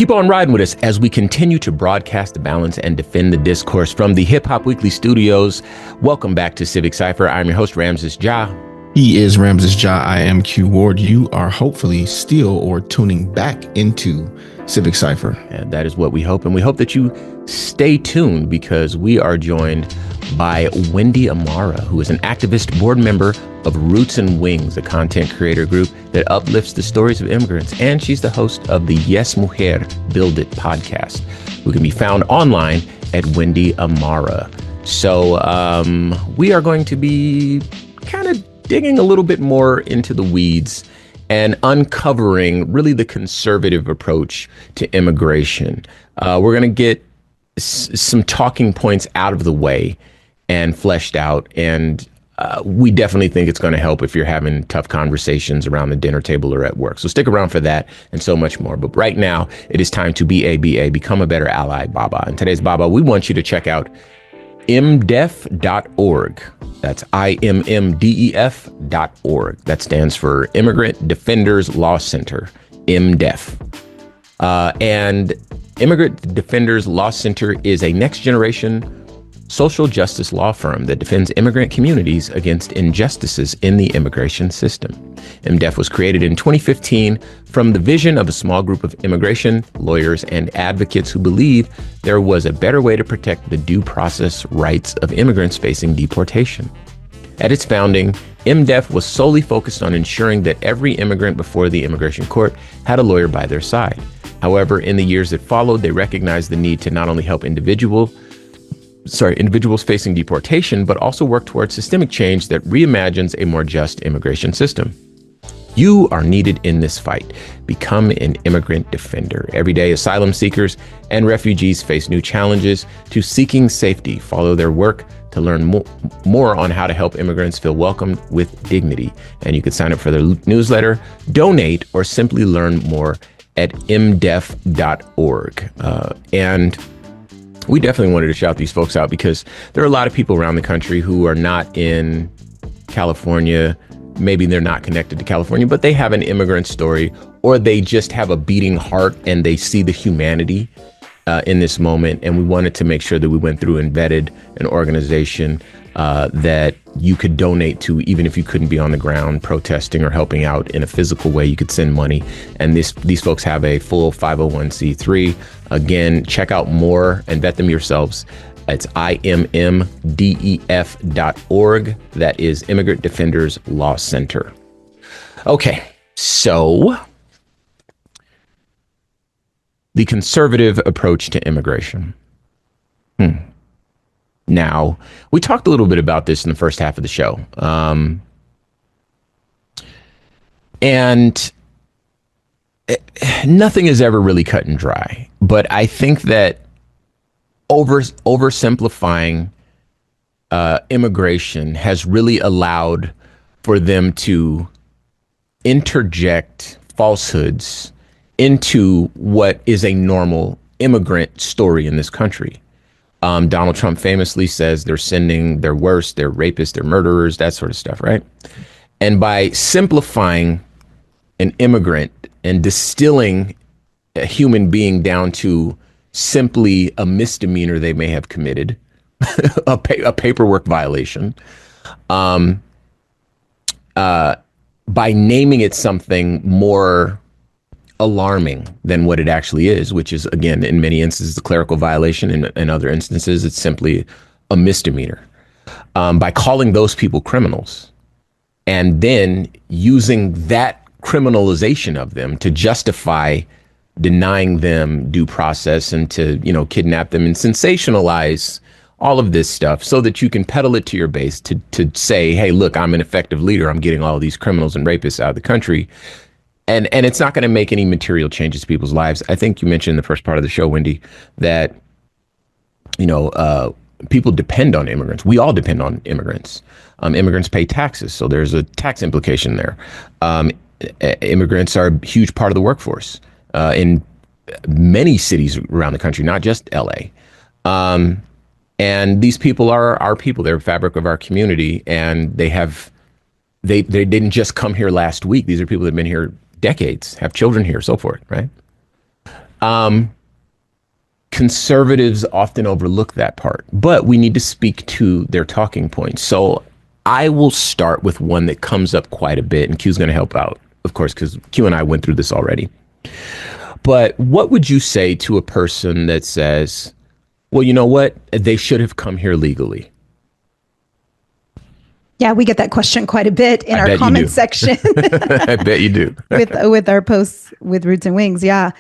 Keep on riding with us as we continue to broadcast the balance and defend the discourse from the Hip Hop Weekly studios. Welcome back to Civic Cipher. I'm your host, Ramses Ja. He is Ramses Ja. I am Q Ward. You are hopefully still or tuning back into Civic Cipher. And that is what we hope. And we hope that you stay tuned because we are joined by Wendy Amara, who is an activist board member of Roots and Wings, a content creator group that uplifts the stories of immigrants. And she's the host of the Yes Mujer Build It podcast, who can be found online at Wendy Amara. So we are going to be kind of digging a little bit more into the weeds and uncovering really the conservative approach to immigration. We're going to get some talking points out of the way and fleshed out. And we definitely think it's going to help if you're having tough conversations around the dinner table or at work. So stick around for that and so much more. But right now, it is time to BABA, become a better ally, Baba. And today's Baba, we want you to check out imdef.org. That's IMMDEF.org. That stands for Immigrant Defenders Law Center, IMDEF. And Immigrant Defenders Law Center is a next generation social justice law firm that defends immigrant communities against injustices in the immigration system. IMDEF was created in 2015 from the vision of a small group of immigration lawyers and advocates who believe there was a better way to protect the due process rights of immigrants facing deportation. At its founding, IMDEF was solely focused on ensuring that every immigrant before the immigration court had a lawyer by their side. However, in the years that followed, they recognized the need to not only help individuals facing deportation, but also work towards systemic change that reimagines a more just immigration system. You are needed in this fight. Become an immigrant defender. Every day, asylum seekers and refugees face new challenges to seeking safety. Follow their work to learn more on how to help immigrants feel welcomed with dignity. And you can sign up for their newsletter, donate, or simply learn more at imdef.org. And we definitely wanted to shout these folks out because there are a lot of people around the country who are not in California. Maybe they're not connected to California, but they have an immigrant story, or they just have a beating heart and they see the humanity in this moment. And we wanted to make sure that we went through and vetted an organization that you could donate to, even if you couldn't be on the ground protesting or helping out in a physical way. You could send money. And these folks have a full 501c3. Again, check out more and vet them yourselves. It's IMMDEF.org. That is Immigrant Defenders Law Center. Okay, so the conservative approach to immigration. Now, we talked a little bit about this in the first half of the show. And nothing is ever really cut and dry. But I think that oversimplifying immigration has really allowed for them to interject falsehoods into what is a normal immigrant story in this country. Donald Trump famously says they're sending their worst, they're rapists, they're murderers, that sort of stuff, right? And by simplifying an immigrant and distilling a human being down to simply a misdemeanor they may have committed, a paperwork violation, by naming it something more alarming than what it actually is, which is, again, in many instances, a clerical violation. In other instances, it's simply a misdemeanor. By calling those people criminals and then using that criminalization of them to justify denying them due process and to, kidnap them and sensationalize all of this stuff so that you can peddle it to your base to say, hey, look, I'm an effective leader. I'm getting all of these criminals and rapists out of the country. And it's not going to make any material changes to people's lives. I think you mentioned in the first part of the show, Wendy, that, people depend on immigrants. We all depend on immigrants. Immigrants pay taxes, so there's a tax implication there. Immigrants are a huge part of the workforce in many cities around the country, not just LA. And these people are our people. They're a fabric of our community, and they didn't just come here last week. These are people that have been here decades, have children here, so forth, right? Conservatives often overlook that part, but we need to speak to their talking points. So I will start with one that comes up quite a bit, and Q's going to help out, of course, because Q and I went through this already. But what would you say to a person that says, well, you know what? They should have come here legally. Yeah, we get that question quite a bit in our comment section. I bet you do. with our posts with Roots and Wings. Yeah.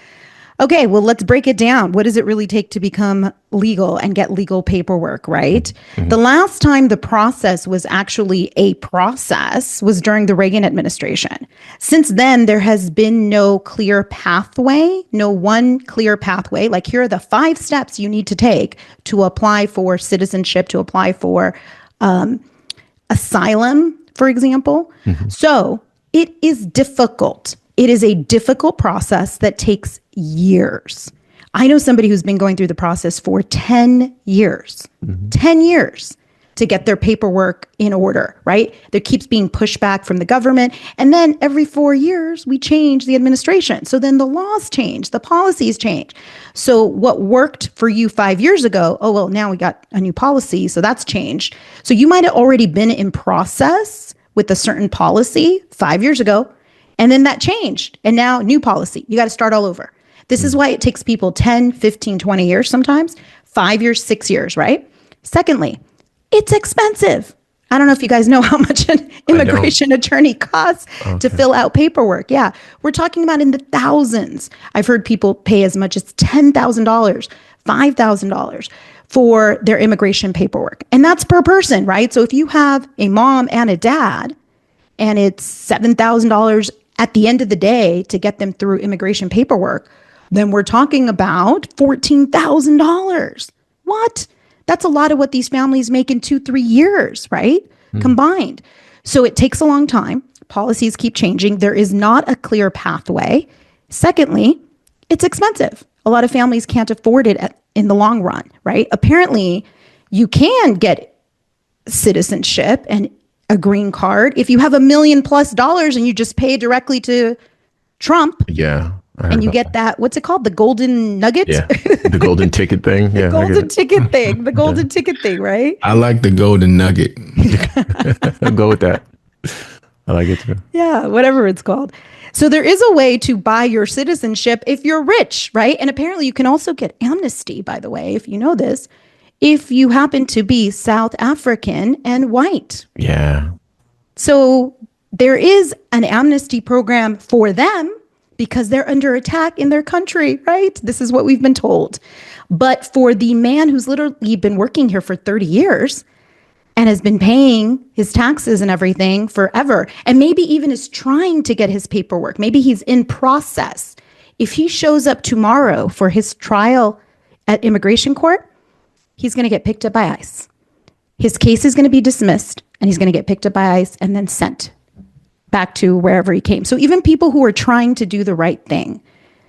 Okay, well, let's break it down. What does it really take to become legal and get legal paperwork, right? Mm-hmm. The last time the process was actually a process was during the Reagan administration. Since then, there has been no clear pathway, no one clear pathway. Like, here are the 5 steps you need to take to apply for citizenship, to apply for asylum, for example. Mm-hmm. So it is difficult. It is a difficult process that takes years. I know somebody who's been going through the process for 10 years, 10 years to get their paperwork in order, right? There keeps being pushback from the government. And then every 4 years, we change the administration. So then the laws change, the policies change. So what worked for you 5 years ago, oh, well, now we got a new policy, so that's changed. So you might have already been in process with a certain policy 5 years ago, and then that changed. And now new policy, you got to start all over. This is why it takes people 10, 15, 20 years sometimes, 5 years, 6 years, right? Secondly, it's expensive. I don't know if you guys know how much an immigration attorney costs to fill out paperwork. Yeah, we're talking about in the thousands. I've heard people pay as much as $10,000, $5,000 for their immigration paperwork. And that's per person, right? So if you have a mom and a dad, and it's $7,000 at the end of the day to get them through immigration paperwork, then we're talking about $14,000. What? That's a lot of what these families make in 2-3 years, right? Combined. So it takes a long time. Policies keep changing. There is not a clear pathway. Secondly, it's expensive. A lot of families can't afford it in the long run, right? Apparently, you can get citizenship and a green card if you have $1 million+ and you just pay directly to Trump. Yeah. And you get that, what's it called? The golden nugget? Yeah. The golden ticket thing. Yeah. The golden ticket thing. The golden ticket thing, right? I like the golden nugget. I'll go with that. I like it too. Yeah, whatever it's called. So there is a way to buy your citizenship if you're rich, right? And apparently you can also get amnesty, by the way, if you know this, if you happen to be South African and white. Yeah. So there is an amnesty program for them because they're under attack in their country, right? This is what we've been told. But for the man who's literally been working here for 30 years and has been paying his taxes and everything forever, and maybe even is trying to get his paperwork, maybe he's in process. If he shows up tomorrow for his trial at immigration court, he's going to get picked up by ICE. His case is going to be dismissed, and he's going to get picked up by ICE and then sent back to wherever he came. So even people who are trying to do the right thing,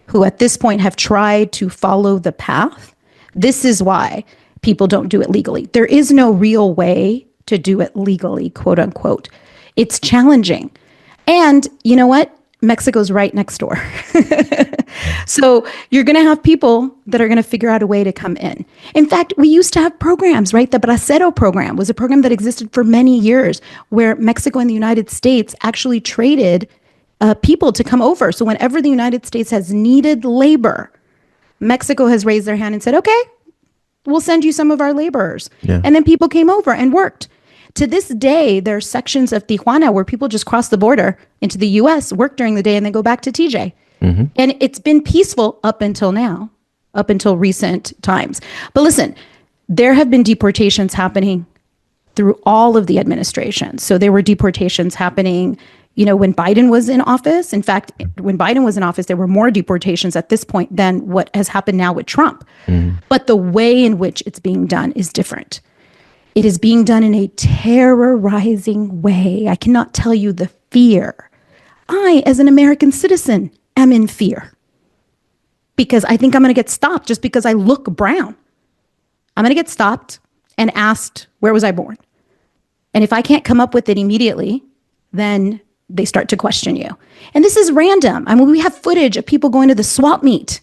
who at this point have tried to follow the path, this is why people don't do it legally. There is no real way to do it legally, quote unquote. It's challenging. And you know what? Mexico's right next door. So you're going to have people that are going to figure out a way to come in. In fact, we used to have programs, right? The Bracero program was a program that existed for many years where Mexico and the United States actually traded people to come over. So whenever the United States has needed labor, Mexico has raised their hand and said, okay, we'll send you some of our laborers. Yeah. And then people came over and worked. To this day, there are sections of Tijuana where people just cross the border into the U.S., work during the day, and then go back to TJ. Mm-hmm. And it's been peaceful up until now, up until recent times. But listen, there have been deportations happening through all of the administrations. So there were deportations happening, when Biden was in office. In fact, when Biden was in office, there were more deportations at this point than what has happened now with Trump. Mm-hmm. But the way in which it's being done is different. It is being done in a terrorizing way. I cannot tell you the fear. I, as an American citizen, am in fear because I think I'm going to get stopped just because I look brown. I'm going to get stopped and asked, where was I born? And if I can't come up with it immediately, then they start to question you. And this is random. I mean, we have footage of people going to the swap meet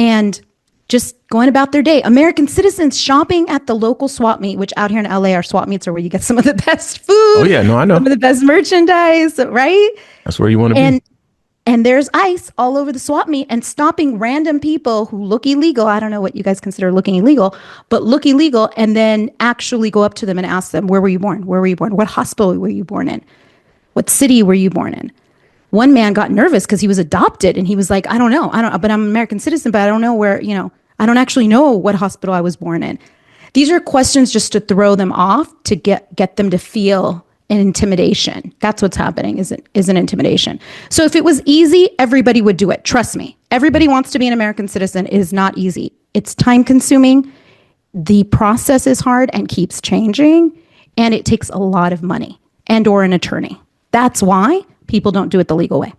and just going about their day. American citizens shopping at the local swap meet, which out here in LA, our swap meets are where you get some of the best food. Oh yeah, no, I know. Some of the best merchandise, right? That's where you want to be. And there's ICE all over the swap meet and stopping random people who look illegal. I don't know what you guys consider looking illegal, but look illegal, and then actually go up to them and ask them, where were you born? Where were you born? What hospital were you born in? What city were you born in? One man got nervous because he was adopted, and he was like, I don't know, but I'm an American citizen, but I don't know where, I don't actually know what hospital I was born in. These are questions just to throw them off, to get them to feel an intimidation. That's what's happening, is an intimidation. So if it was easy, everybody would do it. Trust me. Everybody wants to be an American citizen. It is not easy. It's time consuming. The process is hard and keeps changing, and it takes a lot of money and or an attorney. That's why people don't do it the legal way.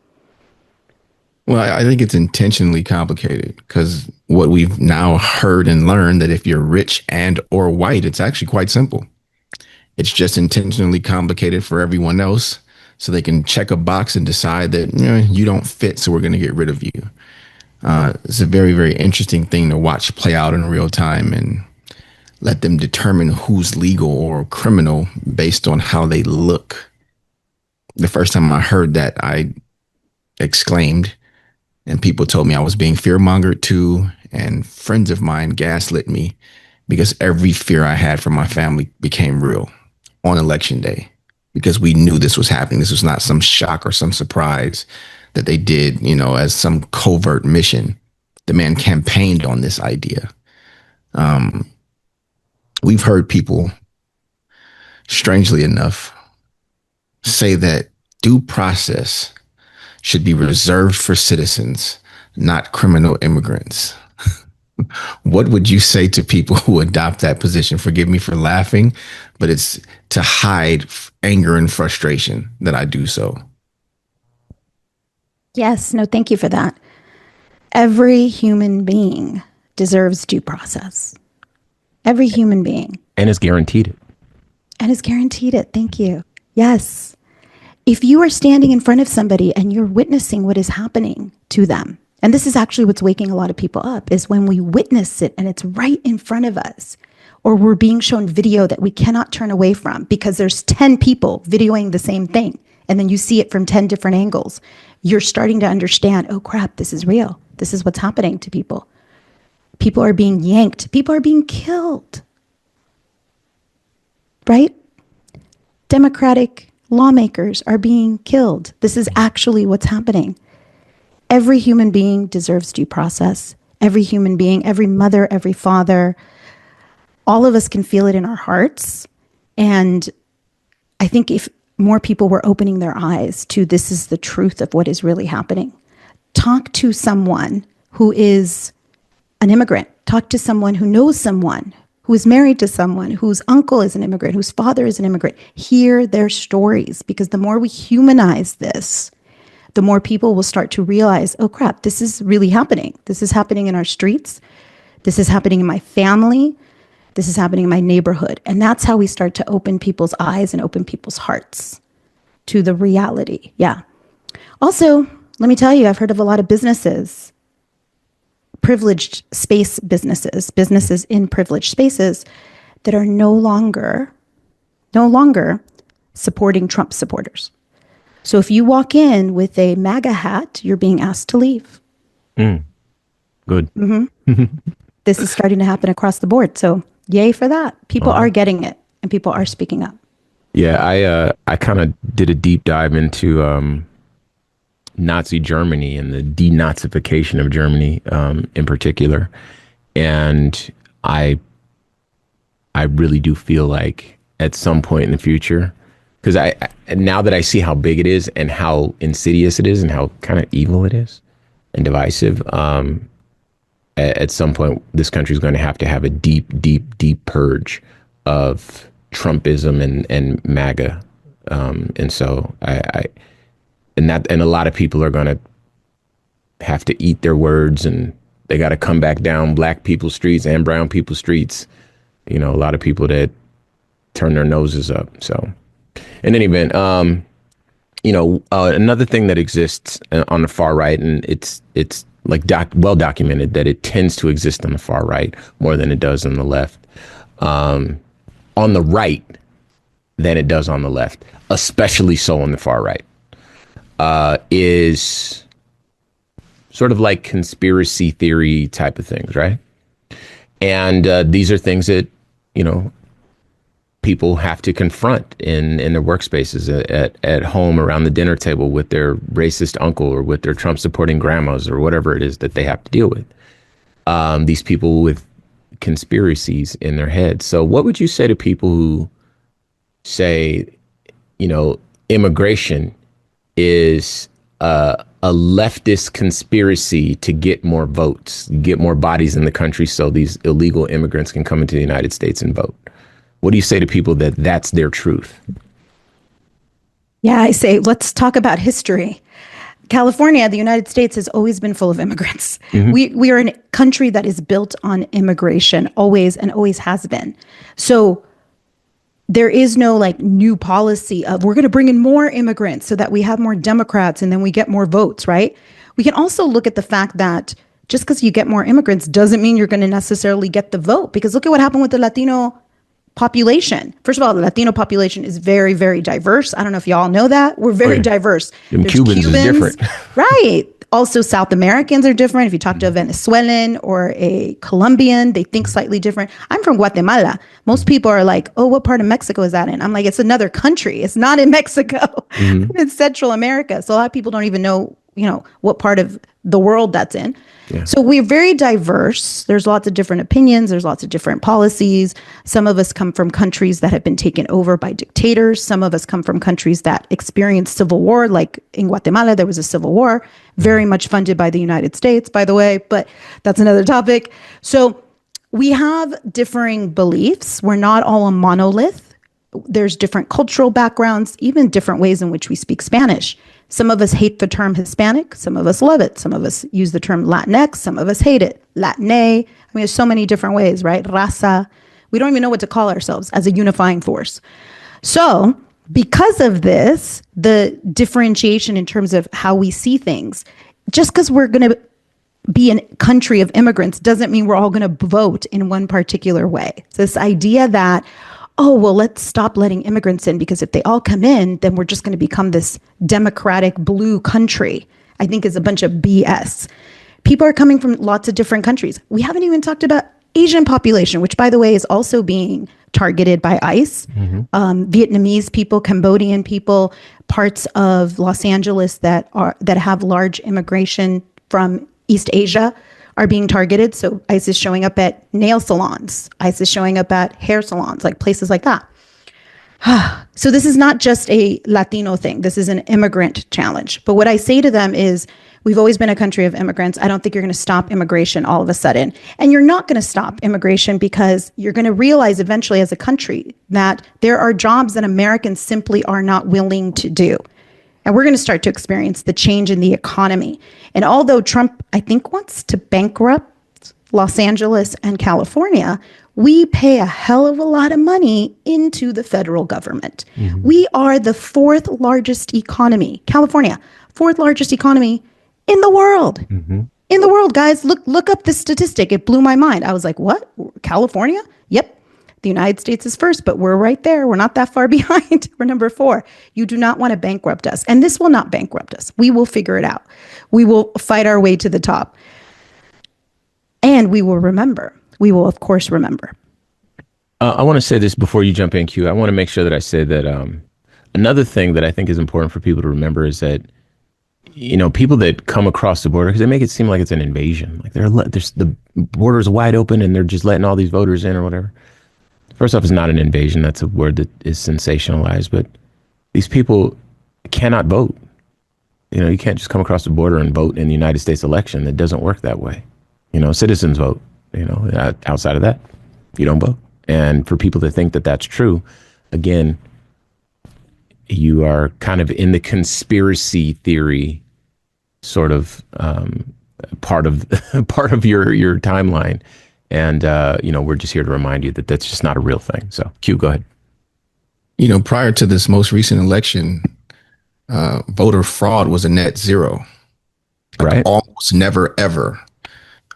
Well, I think it's intentionally complicated because what we've now heard and learned that if you're rich and or white, it's actually quite simple. It's just intentionally complicated for everyone else so they can check a box and decide that you don't fit, so we're going to get rid of you. It's a very, very interesting thing to watch play out in real time and let them determine who's legal or criminal based on how they look. The first time I heard that, I exclaimed, and people told me I was being fear-mongered too, and friends of mine gaslit me because every fear I had for my family became real on election day because we knew this was happening. This was not some shock or some surprise that they did, as some covert mission. The man campaigned on this idea. We've heard people, strangely enough, say that due process should be reserved for citizens, not criminal immigrants. What would you say to people who adopt that position? Forgive me for laughing, but it's to hide anger and frustration that I do so. Yes, no, thank you for that. Every human being deserves due process. Every human being. And is guaranteed it. And is guaranteed it. Thank you. Yes. If you are standing in front of somebody and you're witnessing what is happening to them, and this is actually what's waking a lot of people up, is when we witness it and it's right in front of us, or we're being shown video that we cannot turn away from because there's 10 people videoing the same thing, and then you see it from 10 different angles, you're starting to understand, oh crap, this is real. This is what's happening to people. People are being yanked. People are being killed. Right? Democratic lawmakers are being killed. This is actually what's happening. Every human being deserves due process. Every human being, every mother, every father, all of us can feel it in our hearts. And I think if more people were opening their eyes to this is the truth of what is really happening. Talk to someone who is an immigrant. Talk to someone who knows someone who is married to someone whose uncle is an immigrant, whose father is an immigrant. Hear their stories, because the more we humanize this, the more people will start to realize, oh crap, this is really happening. This is happening in our streets. This is happening in my family. This is happening in my neighborhood. And that's how we start to open people's eyes and open people's hearts to the reality. Yeah. Also, let me tell you, I've heard of a lot of businesses, privileged space businesses in privileged spaces that are no longer supporting Trump supporters. So if you walk in with a MAGA hat, you're being asked to leave. Good. Mm-hmm. This is starting to happen across the board. So yay for that. People are getting it, and people are speaking up. Yeah, I kind of did a deep dive into Nazi Germany and the denazification of Germany in particular. And I really do feel like at some point in the future, because now that I see how big it is and how insidious it is and how kind of evil it is and divisive, at some point this country is going to have a deep purge of Trumpism and MAGA, and so and a lot of people are going to have to eat their words, and they got to come back down Black people's streets and brown people's streets. A lot of people that turn their noses up. So. In any event, another thing that exists on the far right, and it's like well documented that it tends to exist on the far right more than it does on the left. On the right than it does on the left, especially so on the far right, is sort of like conspiracy theory type of things, right? And these are things that, you know, people have to confront in their workspaces, at home, around the dinner table with their racist uncle or with their Trump supporting grandmas or whatever it is that they have to deal with. These people with conspiracies in their heads. So what would you say to people who say, you know, immigration is a leftist conspiracy to get more votes, get more bodies in the country so these illegal immigrants can come into the United States and vote? What do you say to people that that's their truth? Yeah, I say, let's talk about history. California, the United States, has always been full of immigrants. Mm-hmm. We are a country that is built on immigration, always, and always has been. So there is no like new policy of we're going to bring in more immigrants so that we have more Democrats and then we get more votes, right? We can also look at the fact that just because you get more immigrants doesn't mean you're going to necessarily get the vote, because look at what happened with the Latino population. First of all, the Latino population is very, very diverse. I don't know if y'all know that. We're very diverse. There's Cubans is different. Right. Also, South Americans are different. If you talk to a Venezuelan or a Colombian, they think slightly different. I'm from Guatemala. Most people are like, oh, what part of Mexico is that in? I'm like, it's another country. It's not in Mexico. Mm-hmm. It's Central America. So a lot of people don't even know, you know, what part of the world that's in. Yeah. So we're very diverse. There's lots of different opinions. There's lots of different policies. Some of us come from countries that have been taken over by dictators. Some of us come from countries that experienced civil war. Like in Guatemala, there was a civil war, very much funded by the United States, by the way, but that's another topic. So we have differing beliefs. We're not all a monolith. There's different cultural backgrounds, even different ways in which we speak Spanish. Some of us hate the term Hispanic. Some of us love it. Some of us use the term Latinx. Some of us hate it. Latine. I mean, there's so many different ways, right? Raza. We don't even know what to call ourselves as a unifying force. So because of this, the differentiation in terms of how we see things, just because we're going to be a country of immigrants doesn't mean we're all going to vote in one particular way. So this idea that, oh, well, let's stop letting immigrants in because if they all come in, then we're just going to become this democratic blue country, I think is a bunch of BS. People are coming from lots of different countries. We haven't even talked about Asian population, which, by the way, is also being targeted by ICE. Mm-hmm. Vietnamese people, Cambodian people, parts of Los Angeles that have large immigration from East Asia are being targeted. So ICE is showing up at nail salons. ICE is showing up at hair salons, like places like that. So this is not just a Latino thing. This is an immigrant challenge. But what I say to them is, we've always been a country of immigrants. I don't think you're going to stop immigration all of a sudden. And you're not going to stop immigration because you're going to realize eventually as a country that there are jobs that Americans simply are not willing to do. And we're going to start to experience the change in the economy. And although Trump, I think, wants to bankrupt Los Angeles and California, we pay a hell of a lot of money into the federal government. Mm-hmm. We are the fourth largest economy, California, fourth largest economy in the world. Mm-hmm. In the world, guys, look up this statistic. It blew my mind. I was like, what? California? Yep. The United States is first, but we're right there. We're not that far behind. We're number 4. You do not want to bankrupt us. And this will not bankrupt us. We will figure it out. We will fight our way to the top. And we will remember. We will, of course, remember. I want to say this before you jump in, Q. I want to make sure that I say that another thing that I think is important for people to remember is that, you know, people that come across the border, because they make it seem like it's an invasion. Like there's the border's wide open and they're just letting all these voters in or whatever. First off, it's not an invasion. That's a word that is sensationalized. But these people cannot vote. You know, you can't just come across the border and vote in the United States election. It doesn't work that way. You know, citizens vote. You know, outside of that, you don't vote. And for people to think that that's true, again, you are kind of in the conspiracy theory sort of part of your timeline. And, you know, we're just here to remind you that that's just not a real thing. So, Q, go ahead. You know, prior to this most recent election, voter fraud was a net zero. Right. Almost never, ever.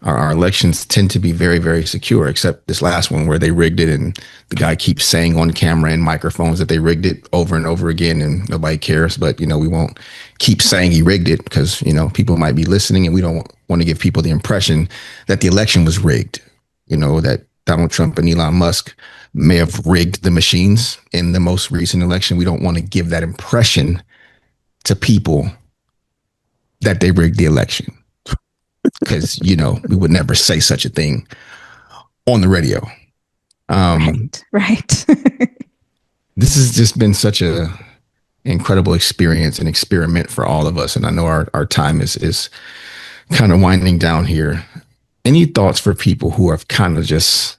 Our elections tend to be very, very secure, except this last one where they rigged it and the guy keeps saying on camera and microphones that they rigged it over and over again and nobody cares. But, we won't keep saying he rigged it because, people might be listening and we don't want to give people the impression that the election was rigged, that Donald Trump and Elon Musk may have rigged the machines in the most recent election. We don't want to give that impression to people that they rigged the election. Because, we would never say such a thing on the radio. Right. This has just been such a incredible experience and experiment for all of us. And I know our time is kind of winding down here. Any thoughts for people who have kind of just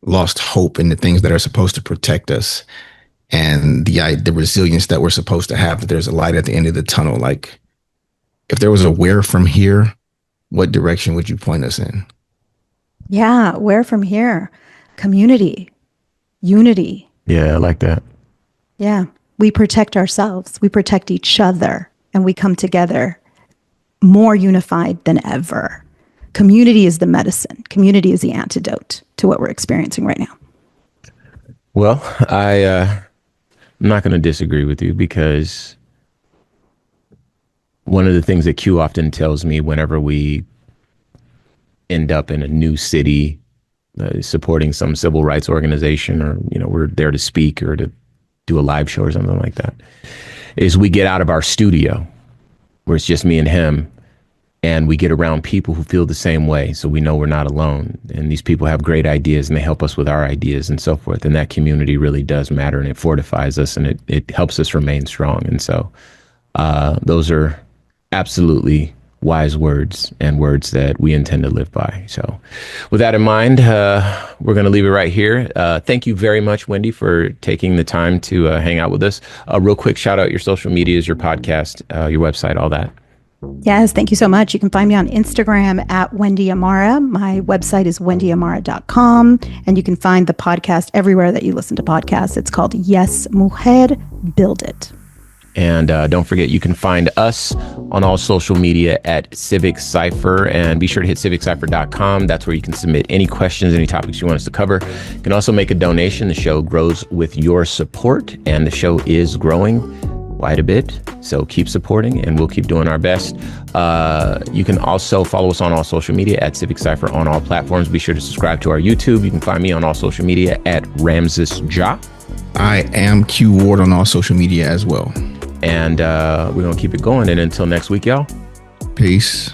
lost hope in the things that are supposed to protect us and the resilience that we're supposed to have, that there's a light at the end of the tunnel? Like, if there was a where from here, what direction would you point us in? Yeah, where from here? Community, unity. Yeah, I like that. Yeah, we protect ourselves, we protect each other, and we come together more unified than ever. Community is the medicine. Community is the antidote to what we're experiencing right now. Well, I'm not going to disagree with you, because one of the things that Q often tells me whenever we end up in a new city, supporting some civil rights organization, or, we're there to speak or to do a live show or something like that, is we get out of our studio where it's just me and him, and we get around people who feel the same way. So we know we're not alone. And these people have great ideas and they help us with our ideas and so forth. And that community really does matter, and it fortifies us, and it helps us remain strong. And so those are absolutely wise words, and words that we intend to live by. So with that in mind, we're going to leave it right here. Thank you very much, Wendy, for taking the time to hang out with us. Real quick, shout out your social medias, your podcast, your website, all that. Yes, thank you so much. You can find me on Instagram at Wendy Amara. My website is wendyamara.com, and you can find the podcast everywhere that you listen to podcasts. It's called Yes, Mujer Build It. And don't forget, you can find us on all social media at Civic Cipher, and be sure to hit civiccipher.com. That's where you can submit any questions, any topics you want us to cover. You can also make a donation. The show grows with your support, and the show is growing quite a bit. So keep supporting, and we'll keep doing our best. You can also follow us on all social media at Civic Cipher on all platforms. Be sure to subscribe to our YouTube. You can find me on all social media at Ramses Ja. I am Q Ward on all social media as well. And we're going to keep it going. And until next week, y'all. Peace.